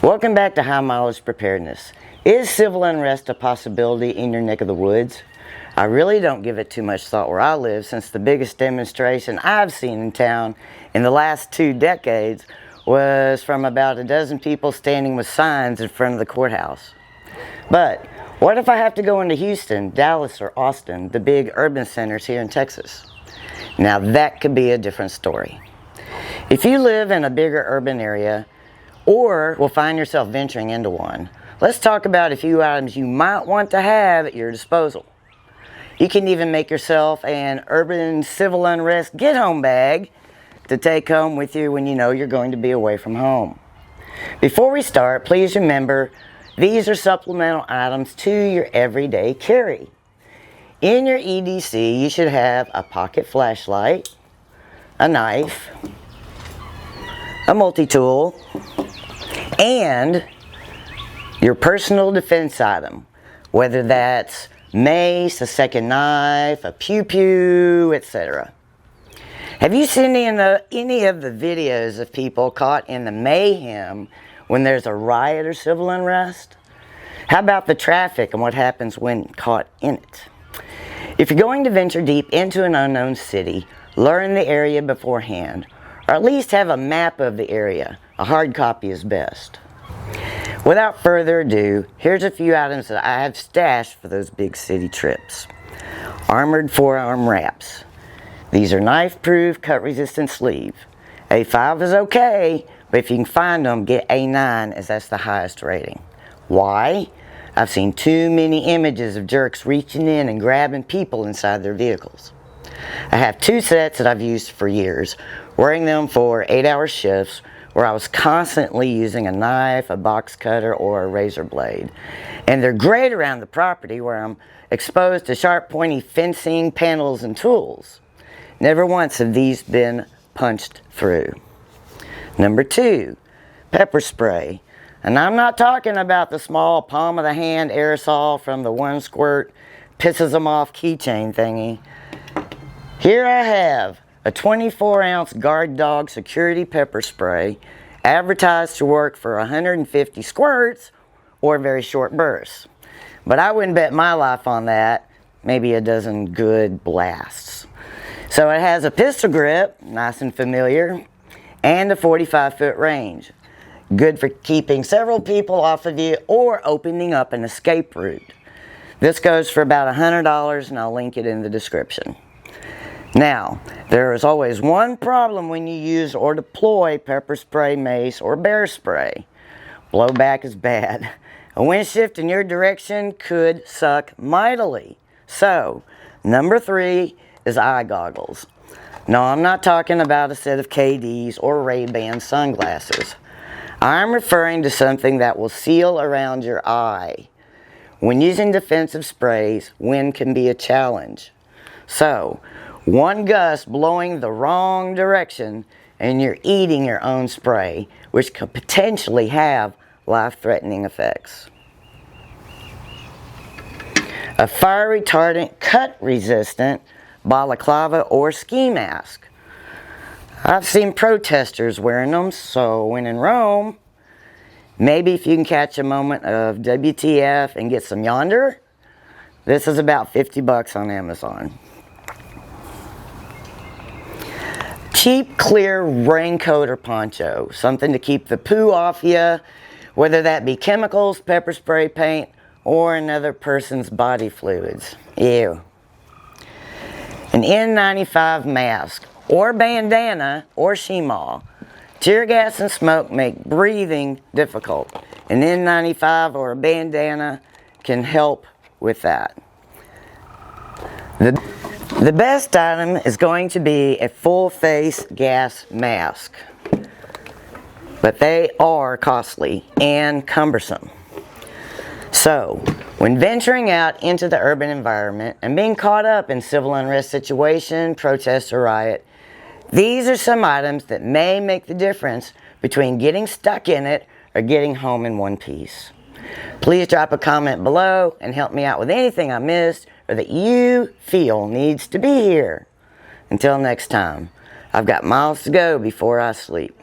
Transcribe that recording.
Welcome back to High Mileage Preparedness. Is civil unrest a possibility in your neck of the woods? I really don't give it too much thought where I live, since the biggest demonstration I've seen in town in the last 2 decades was from about a dozen people standing with signs in front of the courthouse. But what if I have to go into Houston, Dallas, or Austin, the big urban centers here in Texas? Now that could be a different story. If you live in a bigger urban area, or will find yourself venturing into one, let's talk about a few items you might want to have at your disposal. You can even make yourself an urban civil unrest get-home bag to take home with you when you know you're going to be away from home. Before we start, please remember these are supplemental items to your everyday carry. In your EDC, you should have a pocket flashlight, a knife, a multi-tool, and your personal defense item, whether that's mace, a second knife, a pew-pew, etc. Have you seen any of the videos of people caught in the mayhem when there's a riot or civil unrest? How about the traffic and what happens when caught in it? If you're going to venture deep into an unknown city, learn the area beforehand, or at least have a map of the area. A hard copy is best. Without further ado, here's a few items that I have stashed for those big city trips. Armored forearm wraps. These are knife-proof, cut-resistant sleeve. A5 is okay, but if you can find them, get A9 as that's the highest rating. Why? I've seen too many images of jerks reaching in and grabbing people inside their vehicles. I have 2 sets that I've used for years, wearing them for 8-hour shifts where I was constantly using a knife, a box cutter, or a razor blade. And they're great around the property where I'm exposed to sharp, pointy fencing, panels, and tools. Never once have these been punched through. Number 2, pepper spray. And I'm not talking about the small palm of the hand aerosol from the one squirt, pisses them off keychain thingy. Here I have a 24-ounce guard dog security pepper spray, advertised to work for 150 squirts or very short bursts. But I wouldn't bet my life on that, maybe a dozen good blasts. So it has a pistol grip, nice and familiar, and a 45-foot range. Good for keeping several people off of you or opening up an escape route. This goes for about $100, and I'll link it in the description. Now, there is always one problem when you use or deploy pepper spray, mace, or bear spray. Blowback is bad. A wind shift in your direction could suck mightily. So, number 3 is eye goggles. No, I'm not talking about a set of KDs or Ray-Ban sunglasses. I'm referring to something that will seal around your eye. When using defensive sprays, wind can be a challenge. So, one gust blowing the wrong direction and you're eating your own spray, which could potentially have life-threatening effects. A fire retardant, cut-resistant balaclava or ski mask. I've seen protesters wearing them, so when in Rome, maybe if you can catch a moment of WTF and get some yonder, this is about $50 on Amazon. Cheap, clear raincoat or poncho, something to keep the poo off you, whether that be chemicals, pepper spray paint, or another person's body fluids. Ew. An N95 mask, or bandana, or shemal. Tear gas and smoke make breathing difficult. An N95 or a bandana can help with that. The best item is going to be a full-face gas mask, but they are costly and cumbersome. So, when venturing out into the urban environment and being caught up in civil unrest situation, protest, or riot, these are some items that may make the difference between getting stuck in it or getting home in one piece. Please drop a comment below and help me out with anything I missed or that you feel needs to be here. Until next time, I've got miles to go before I sleep.